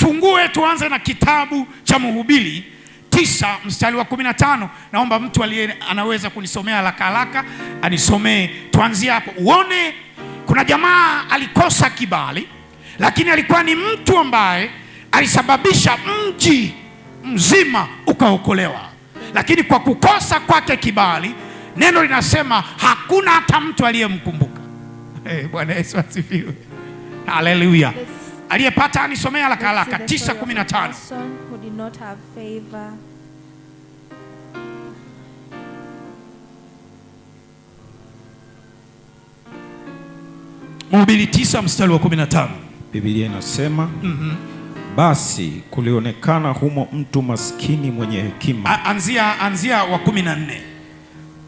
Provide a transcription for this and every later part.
Tufungue tuanze na kitabu cha Mhubiri 9 mstari wa 15. Naomba mtu anaweza kunisomea haraka haraka anisomee, tuanzie hapo. Uone kuna jamaa alikosa kibali, lakini alikuwa ni mtu ambaye alisababisha mji mzima ukaokolewa. Lakini kwa kukosa kwake kibali, neno linasema hakuna hata mtu aliyemkumbuka. Bwana Yesu asifiwe. Haleluya. Aliyepata anisomea haraka haraka 9:15. Mhubiri 9 mstari wa 15. Biblia inasema basi kulionekana humo mtu maskini mwenye hekima. Anzia wa 14.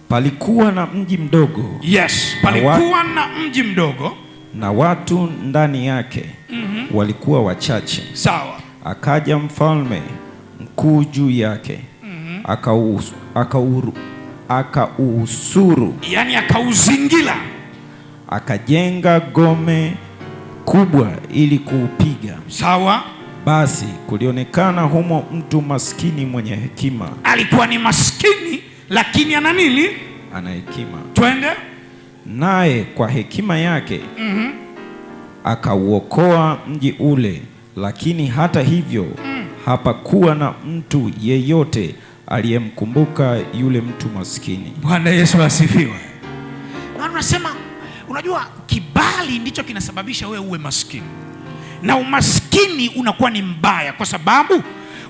Palikuwa na mji mdogo. Yes, palikuwa na mji mdogo na watu ndani yake walikuwa wachache. Sawa. Akaja mfalme mkuu juu yake, akausuru, yani akauzingira, akajenga gome kubwa ili kuupiga. Sawa. Basi kulionekana humo mtu maskini mwenye hekima. Alikuwa ni maskini lakini ana nini? Ana hekima. Twende. Naye kwa hekima yake akauokoa mji ule, lakini hata hivyo hapakuwa na mtu yeyote aliyemkumbuka yule mtu maskini. Bwana Yesu asifiwe. Unasema, unajua kibali ndicho kinasababisha wewe uwe maskini, na umaskini unakuwa ni mbaya, kwa sababu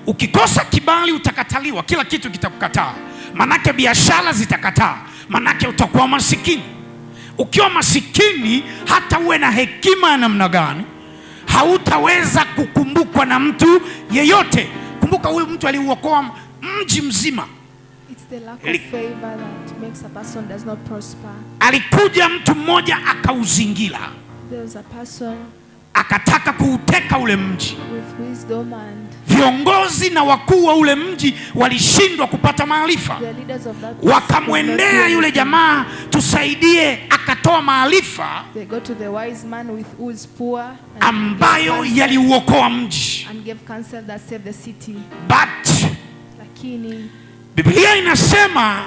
ukikosa kibali utakataliwa, kila kitu kitakukataa. Manake biashara zitakataa, manake utakuwa masikini. Ukiwa masikini, hata uwe na hekima ya namna gani, hautaweza kukumbukwa na mtu yeyote. Kumbuka huyu mtu aliuokoa mji mzima. It's the lack of favor that makes a person does not prosper. Alikuja mtu mmoja akauzingira. There was a person akataka kuuteka ule mji. with wisdom, and viongozi na wakuu wa ule mji walishindwa kupata maarifa. Wakamwendea yule jamaa, tusaidie. Akatoa maarifa ambayo yaliuokoa mji. But Biblia inasema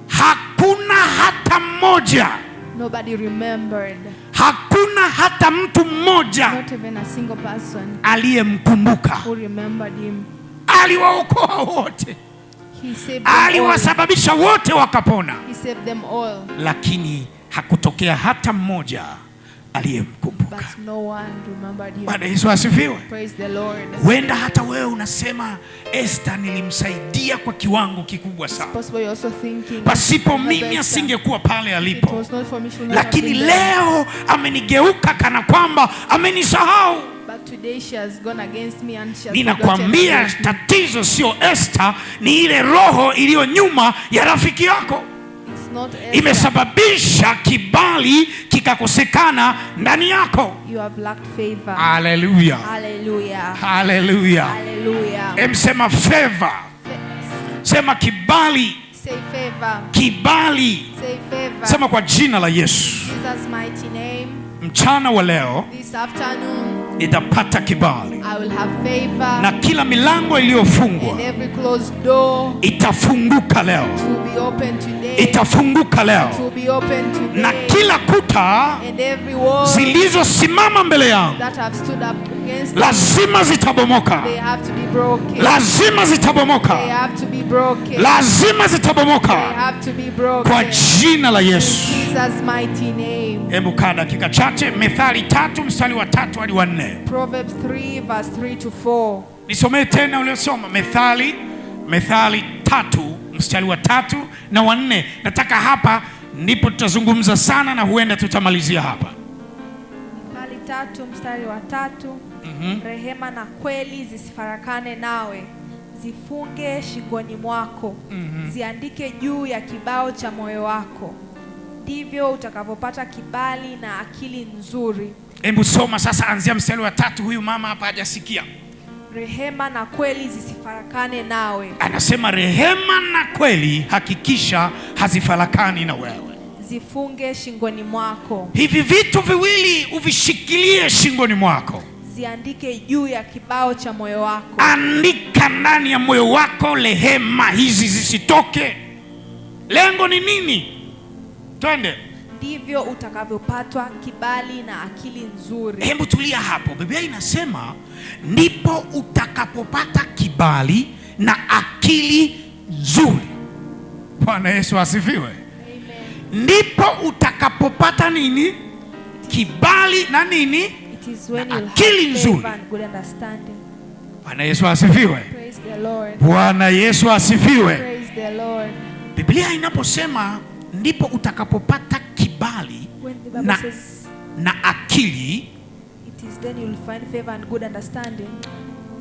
hakuna hata mmoja, nobody remembered. Hakuna hata mtu mmoja, not even a single person, aliyemkumbuka. who remembered him. Aliwaokoa wote, he saved them all. Aliwasababisha wote wakapona, he saved them all. Lakini hakutokea hata mmoja aliyemkumbuka. But no one remembered him. Bwana Yesu asifiwe. Praise the Lord. Wenda hata wewe unasema, Esther nilimsaidia kwa kiwango kikubwa sana, pasipo mimi asingekuwa pale alipo, lakini leo amenigeuka kana kwamba amenisahau. Ninakwambia tatizo sio Esther, ni ile roho iliyo nyuma ya rafiki yako. Imesababisha kibali kikakosekana ndani yako. You have lacked favor. Hallelujah. Hallelujah. Hallelujah. Hallelujah. Sema favor. Sema kibali. Say favor. Kibali. Say favor. Sema kwa jina la Yesu. Jesus mighty name. Mchana wa leo, this afternoon, nitapata kibali. I will have favor. Na kila milango iliyofungwa, and every closed door, itafunguka leo. it will be open today. Itafunguka leo. It will be open today. Na kila kuta and every wall zilizosimama mbele yangu, that have stood up against lazima zitabomoka. they have to be broken. Lazima zitabomoka. They have to be broken. Lazima zitabomoka. They have to be broken. Kwa jina la Yesu. In Jesus mighty name. Hebu kaa dakika chache. Methali 3 mstari wa 3 hadi wa 4. Proverbs 3 verse 3 to 4. Nisomee tena uliosoma. Methali 3 mstari wa 3 na wa 4. Nataka hapa ndipo tutazungumza sana na huenda tutamalizia hapa. Methali 3 mstari wa 3. Rehema na kweli zisifarakane nawe, zifunge shingoni mwako, ziandike juu ya kibao cha moyo wako, ndivyo utakavyopata kibali na akili nzuri. Hebu soma sasa, anzia mstari wa 3. Huyu mama hapa hajasikia. Rehema na kweli zisifarakane nawe. Anasema rehema na kweli hakikisha hazifarakani na wewe. Zifunge shingoni mwako. Hivi vitu viwili uvishikilie shingoni mwako. ziandike juu ya kibao cha moyo wako. Andika ndani ya moyo wako, rehema hizi zisitoke. Lengo ni nini? Twende. Ndivyo utakavyopatwa kibali na akili nzuri. Hebu tulia hapo. Biblia inasema ndipo utakapopata kibali na akili nzuri. Bwana Yesu asifiwe. Amen. Ndipo utakapopata nini? Kibali na nini? It is when na you'll akili have nzuri. favor and good understanding. Bwana Yesu asifiwe. Praise the Lord. Bwana Yesu asifiwe. Praise the Lord. Biblia inaposema ndipo utakapopata kibali When the Bible na, says na akili, it is then you'll find favor and good understanding.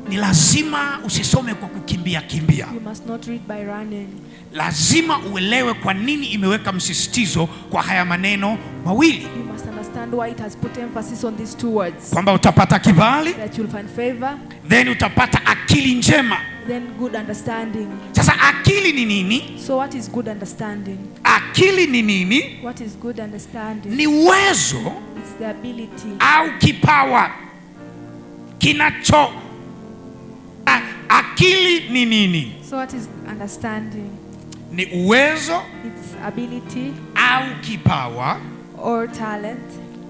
ni lazima usisome kwa kukimbia kimbia. You must not read by running. Lazima uelewe kwa nini imeweka msisitizo kwa haya maneno mawili, You must understand why it has put emphasis on these two words. kwamba utapata kibali, That you'll find favor, then utapata akili njema. then good understanding. Sasa akili ni nini? So what is good understanding? Akili ni nini? What is good understanding? Ni uwezo It's the ability. au kipawa kinacho. Akili ni nini? So what is understanding? Ni uwezo It's ability au kipawa or talent.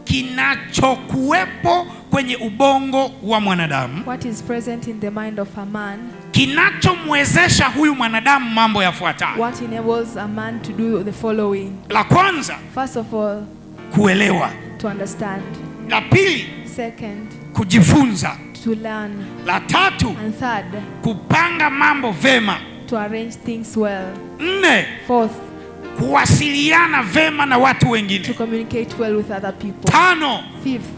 kinachokuwepo kwenye ubongo wa mwanadamu, What is present in the mind of a man? kinachomwezesha huyu mwanadamu mambo yafuatayo. What enables a man to do the following? La kwanza, First of all, kuelewa. to understand. La pili, Second, kujifunza. to learn. La tatu, And third, kupanga mambo vema. to arrange things well. Nne, Fourth, kuwasiliana vema na watu to wengine. communicate well with other people. Tano, Fifth,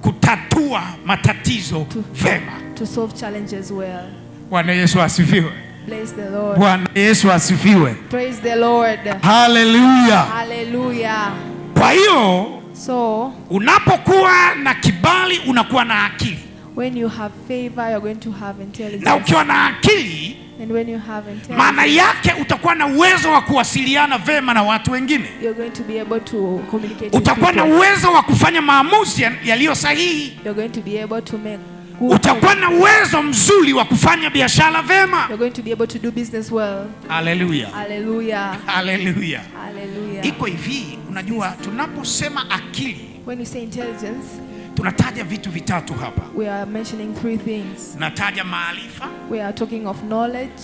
kutatua matatizo vema. to solve challenges well. Bwana Yesu asifiwe. Bless the Lord. Bwana Yesu asifiwe. Praise the Lord. Haleluya. Hallelujah. Kwa hiyo So, unapokuwa na kibali unakuwa na akili, when you have favor, you're going to have intelligence. na ukiwa na akili, And when you have intelligence, maana yake utakuwa na uwezo wa kuwasiliana vema na watu wengine. you're going to be able to communicate with Utakuwa na people. uwezo wa kufanya maamuzi yaliyo sahihi. You're going to be able to make good Utakuwa na uwezo mzuri wa kufanya biashara vema. You're going to be able to do business well. Haleluya. Hallelujah. Haleluya. Hallelujah. Iko hivi, unajua tunaposema akili When you say intelligence, tunataja vitu vitatu hapa. we are mentioning three things. Nataja maarifa, We are talking of knowledge,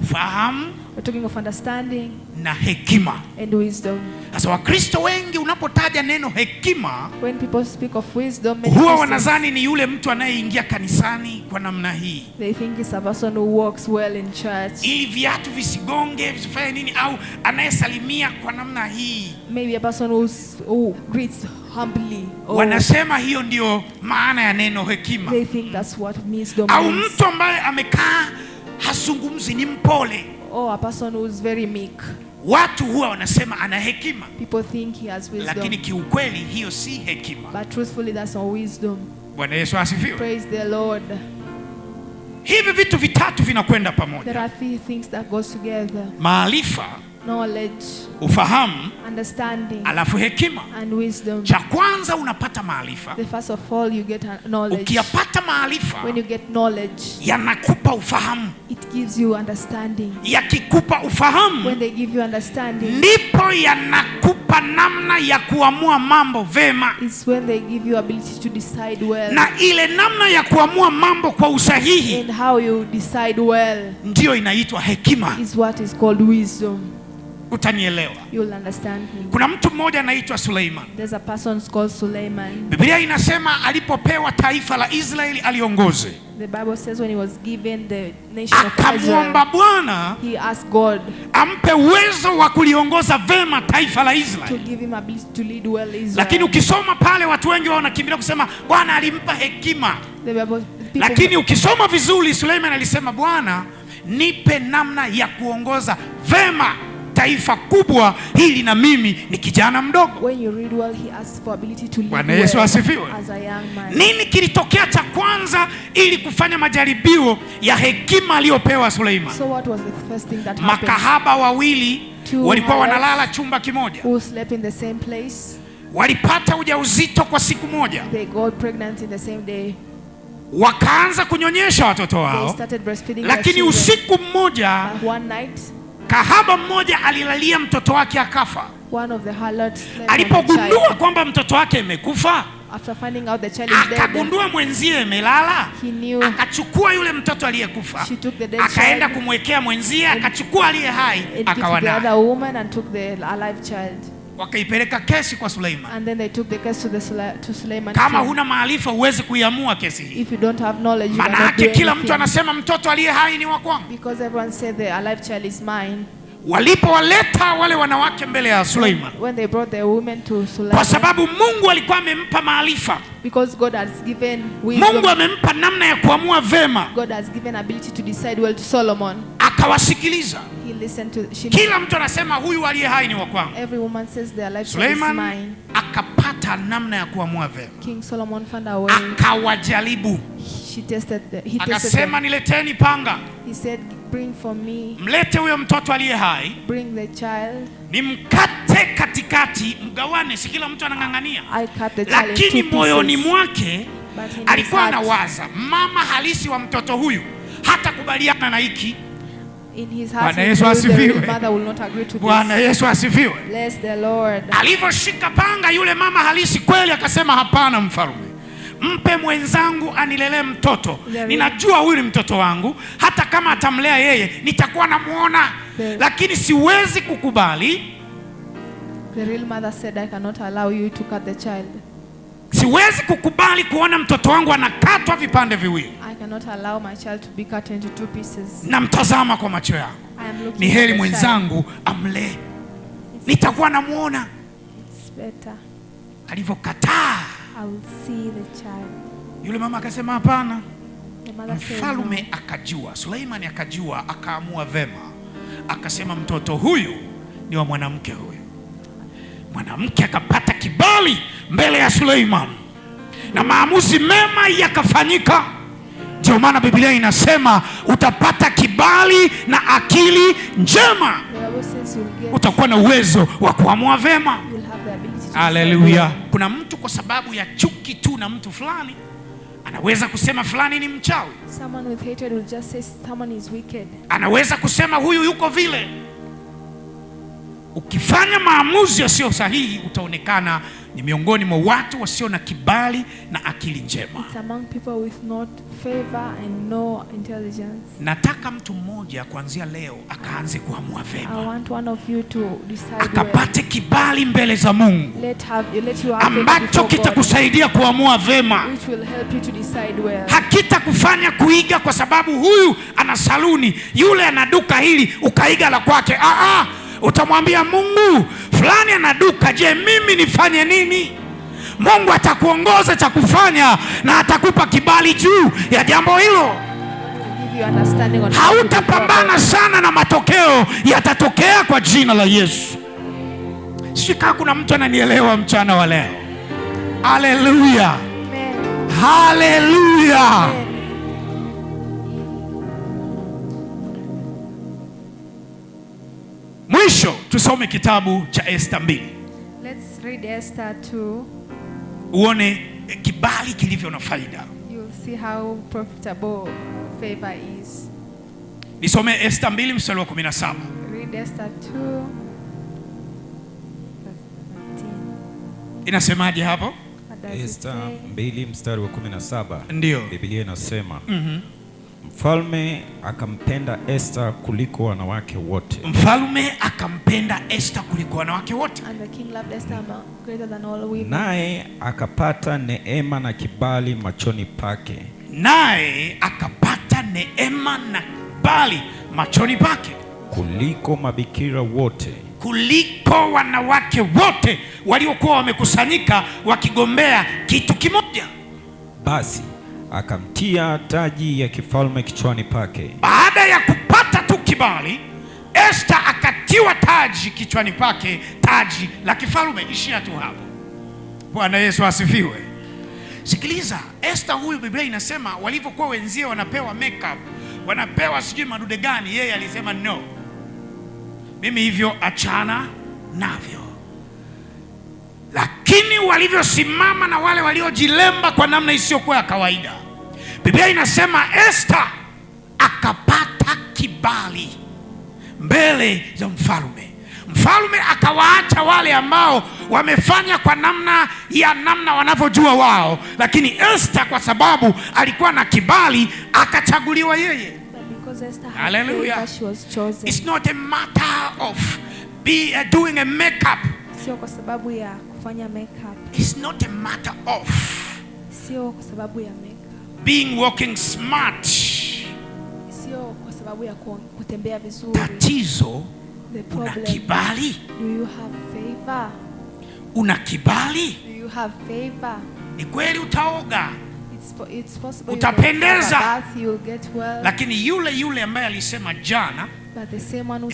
ufahamu we're talking of understanding, na hekima. and wisdom. Sasa Wakristo wengi unapotaja neno hekima, When people speak of wisdom, many huwa Christians, wanadhani ni yule mtu anayeingia kanisani kwa namna hii, they think it's a person who walks well in church. ili viatu visigonge visifanye nini, au anayesalimia kwa namna hii. Maybe a person who greets humbly. Or Wanasema hiyo ndio maana ya neno hekima. they think that's what wisdom Au means. mtu ambaye amekaa hasungumzi, ni mpole, Or a person who's very meek. watu huwa wanasema ana hekima, People think he has wisdom. lakini kiukweli hiyo si hekima. But truthfully, that's not wisdom. Bwana Yesu asifiwe. Praise the Lord. Hivi vitu vitatu vinakwenda There pamoja: are three things that goes together: maarifa, knowledge, ufahamu, understanding, alafu hekima. and wisdom. Cha kwanza unapata maarifa. The first of all, you get knowledge. Ukiyapata maarifa When you get knowledge, yanakupa ufahamu. it gives you understanding. Yakikupa ufahamu, When they give you understanding, ndipo yanakupa namna ya kuamua mambo vema, it's when they give you ability to decide well. na ile namna ya kuamua mambo kwa usahihi And how you decide well ndiyo inaitwa hekima. is what is called wisdom. Utanielewa. You'll understand me. Kuna mtu mmoja anaitwa Suleiman. There's a person called Suleiman. Biblia inasema alipopewa taifa la Israeli aliongoze, The Bible says when he was given the nation of akamwomba Israel, Bwana he asked God ampe uwezo wa kuliongoza vema taifa la to Israeli. give him ability to lead well Israel. Lakini ukisoma pale watu wengi wao wanakimbilia kusema Bwana alimpa hekima. The Bible, people, Lakini ukisoma vizuri, Suleiman alisema Bwana nipe namna ya kuongoza vema taifa kubwa hili, na mimi ni kijana mdogo. when you read well, he asks for ability to lead Bwana Yesu well asifiwe. as a young man. Nini kilitokea cha kwanza ili kufanya majaribio ya hekima aliyopewa Suleiman? So what was the first thing that happened? Makahaba wawili Two walikuwa harlots wanalala chumba kimoja, who slept in the same place, walipata ujauzito kwa siku moja. they got pregnant in the same day. wakaanza kunyonyesha watoto They wao, started breastfeeding their lakini children. usiku mmoja One night, kahaba mmoja alilalia mtoto wake akafa. one of the harlots slept on the Alipogundua child. kwamba mtoto wake imekufa, After finding out the child is dead, akagundua mwenzie imelala, he knew. akachukua yule mtoto aliyekufa, She took the dead akaenda child kumwekea mwenzie, akachukua aliye hai and gave akawa to the naye. other woman and took the alive child. Wakaipeleka kesi kwa Suleiman. And then they took the case to Suleiman. Kama king. huna maarifa huwezi kuiamua kesi hii. If you don't have knowledge, you Maana cannot do yake kila anything. mtu anasema mtoto aliye hai ni wa kwangu. Because everyone said the alive child is mine. Walipowaleta wale wanawake mbele ya Suleiman, When they brought the women to kwa Suleiman, sababu Mungu alikuwa amempa maarifa, because God has given wisdom, Mungu amempa namna ya kuamua vema, God has given ability to decide well to Solomon. akawasikiliza. He listened to Kila mtu anasema huyu aliye hai ni wa kwangu. every woman says the alive child is Suleiman mine. akapata namna ya kuamua vema, King Solomon found a way. akawajaribu, He tested them. akasema nileteni panga, He said, bring for me, mlete huyo mtoto aliye hai, bring the child. nimkate katikati, mgawane. Si kila mtu anang'ang'ania, I cut the child lakini in two moyoni pieces. mwake But in his alikuwa heart, anawaza mama halisi wa mtoto huyu hatakubaliana na hiki. in his heart, Bwana he Yesu knew the asifiwe. real mother will not agree to Bwana this. Yesu asifiwe. Bless the Lord. Alivyoshika panga, yule mama halisi kweli akasema, hapana mfalme, mpe mwenzangu anilelee mtoto. Ninajua huyu ni mtoto wangu, hata kama atamlea yeye nitakuwa namuona, lakini siwezi kukubali, The real mother said, I cannot allow you to cut the child. siwezi kukubali kuona mtoto wangu anakatwa vipande viwili. I cannot allow my child to be cut into two pieces. Namtazama kwa macho yangu, I am looking ni at heri the child. mwenzangu amlee, nitakuwa namuona. It's better. Alivyokataa, I will see the child. yule mama akasema hapana. The mother said, no. Mfalme akajua, Suleimani akajua, akaamua vema, akasema mtoto huyu ni wa mwanamke huyu. Mwanamke akapata kibali mbele ya Suleiman na maamuzi mema yakafanyika. Ndio maana Biblia inasema utapata kibali na akili njema, The Bible says you'll get, utakuwa na uwezo wa kuamua vema. you'll have the ability to decide Haleluya. well. Kuna mtu kwa sababu ya chuki tu na mtu fulani anaweza kusema fulani ni mchawi, Someone with hatred will just say someone is wicked. anaweza kusema huyu yuko vile. Ukifanya maamuzi yasiyo sahihi utaonekana ni miongoni mwa watu wasio na kibali na akili njema. It's among people with not favor and no intelligence. Nataka mtu mmoja kuanzia leo akaanze kuamua I vema, want one of you to decide well. akapate kibali mbele za Mungu Let you have favor ambacho before God, kitakusaidia kuamua vema. which will help you to decide well. Hakitakufanya kuiga kwa sababu huyu ana saluni, yule ana duka hili, ukaiga la kwake. Utamwambia Mungu, fulani ana duka, je, mimi nifanye nini? Mungu atakuongoza cha kufanya na atakupa kibali juu ya jambo hilo. Give you understanding on how to do Hautapambana properly. sana na matokeo yatatokea kwa jina la Yesu. Shika, kuna mtu ananielewa mchana wa leo? Haleluya, Amen. haleluya. Amen. Mwisho tusome kitabu cha Esta 2 Let's read Esther 2. uone kibali kilivyo na faida. You'll see how profitable favor is. Nisome Esta 2 mstari wa 17. Read Esther 2. verse 17. Inasemaje hapo? What does it Esta say? 2 mstari wa 17. Ndio. Biblia inasema mfalme akampenda Esta kuliko wanawake wote. Mfalme akampenda Esta kuliko wanawake wote, And the king loved Esther greater than all women. Naye akapata neema na kibali machoni pake naye akapata neema na kibali machoni pake kuliko mabikira wote kuliko wanawake wote waliokuwa wamekusanyika wakigombea kitu kimoja. Basi akamtia taji ya kifalme kichwani pake. Baada ya kupata tu kibali, Esta akatiwa taji kichwani pake, taji la kifalme. Ishia tu hapo. Bwana Yesu asifiwe. Sikiliza, Esta huyu, Biblia inasema walivyokuwa wenzie wanapewa makeup, wanapewa sijui madude gani, yeye alisema no, mimi hivyo achana navyo. Lakini walivyosimama na wale waliojilemba kwa namna isiyokuwa ya kawaida, Biblia inasema Esther akapata kibali mbele za mfalme. Mfalme akawaacha wale ambao wamefanya kwa namna wanavyojua wao, lakini Esther kwa sababu alikuwa na kibali akachaguliwa yeye. Hallelujah. It's not a matter of doing a makeup. Sio kwa sababu ya kufanya makeup. It's not a matter of sio kwa sababu ya makeup. Being walking smart. Sio kwa sababu ya kutembea vizuri. Tatizo, una kibali? Do you have favor? Una kibali? Do you have favor? Ni kweli utaoga, it's possible utapendeza, you'll get well. Lakini yule ambaye alisema jana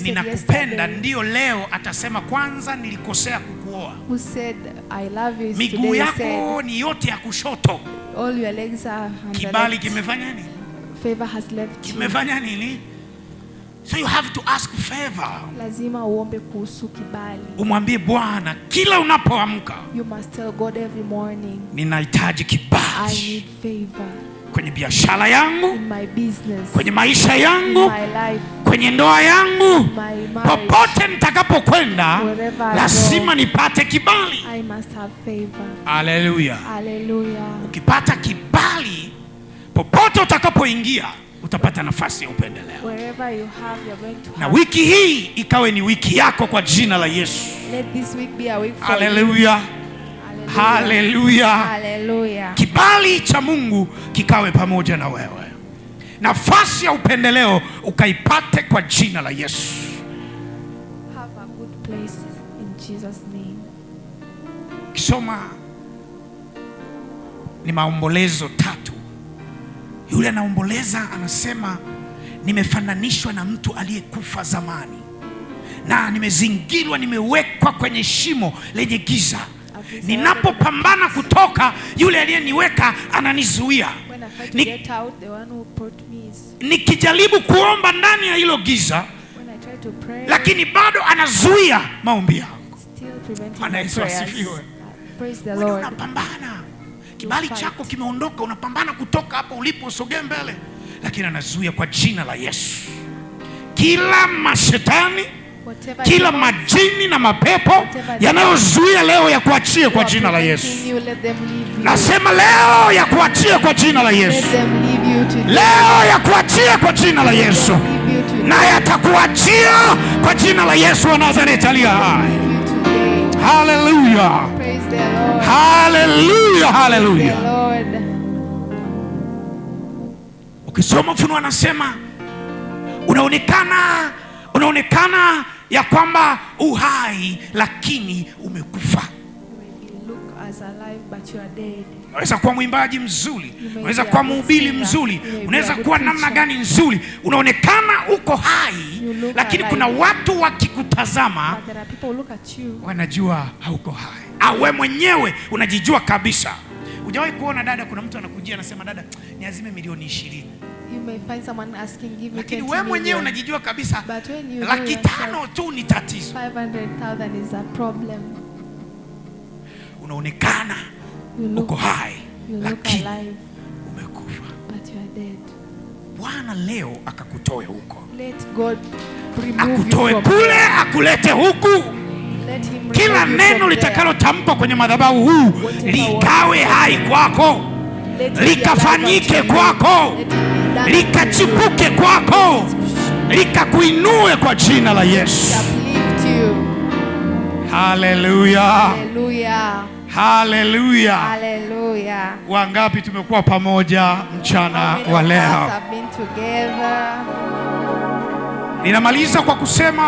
ninakupenda ndio leo atasema kwanza nilikosea kukuoa. Who said I love you? Miguu yako ni yote ya kushoto. All your legs are kibali kimefanya nini? Favor has left you. Kimefanya nini? So you have to ask favor. Lazima uombe kuhusu kibali. Umwambie Bwana kila unapoamka. You must tell God every morning. Ninahitaji kibali. I need favor. Kwenye biashara yangu, in my business, kwenye maisha yangu, in my life, kwenye ndoa yangu, my marriage, popote nitakapokwenda lazima nipate kibali. I must have favor. Hallelujah. Hallelujah. Ukipata kibali, popote utakapoingia utapata nafasi ya upendeleo. Wherever you have, you're going to have. Na wiki hii ikawe ni wiki yako kwa jina la Yesu. Let this week be a week for Hallelujah. Hallelujah. Hallelujah. Kibali cha Mungu kikawe pamoja na wewe. Nafasi ya upendeleo ukaipate kwa jina la Yesu. Have a good place in Jesus name. Kisoma ni maombolezo 3. Yule anaomboleza anasema nimefananishwa na mtu aliyekufa zamani, na nimezingirwa, nimewekwa kwenye shimo lenye giza. Ninapopambana kutoka, yule aliyeniweka ananizuia. Nikijaribu kuomba ndani ya hilo giza, lakini bado anazuia maombi yangu. Bwana Yesu asifiwe. Unapambana, kibali chako kimeondoka, unapambana kutoka hapo ulipo usogee mbele, lakini anazuia kwa jina la Yesu. Kila mashetani, kila majini na mapepo yanayozuia leo ya kuachie kwa jina la Yesu. Nasema leo ya kuachie kwa jina la Yesu. Leo ya kuachie kwa jina la Yesu. Na yatakuachia kwa jina la Yesu wa Nazareti aliye hai. Hallelujah. Hallelujah. Hallelujah. Ukisoma Ufunuo anasema unaonekana ya kwamba uhai lakini umekufa. Unaweza kuwa mwimbaji mzuri, unaweza kuwa mhubiri mzuri, unaweza kuwa namna gani nzuri, unaonekana uko hai, lakini kuna watu wakikutazama wanajua hauko hai. Au wewe mwenyewe unajijua kabisa. Hujawahi kuona dada, kuna mtu anakujia anasema dada niazime milioni 20. You may find someone asking give me 20 million. Wewe mwenyewe unajijua kabisa laki 5 tu ni tatizo. 500,000 is a problem. Unaonekana uko hai lakini umekufa. But you are dead. Bwana leo akakutoe huko. Let God remove akutoe you kule akulete huku. Kila neno litakalotamkwa kwenye madhabahu huu likawe hai kwako, likafanyike kwako, likachipuke kwako, likakuinue kwa jina la Yesu. Hallelujah. Hallelujah. Hallelujah. Wangapi tumekuwa pamoja mchana wa leo? Ninamaliza kwa kusema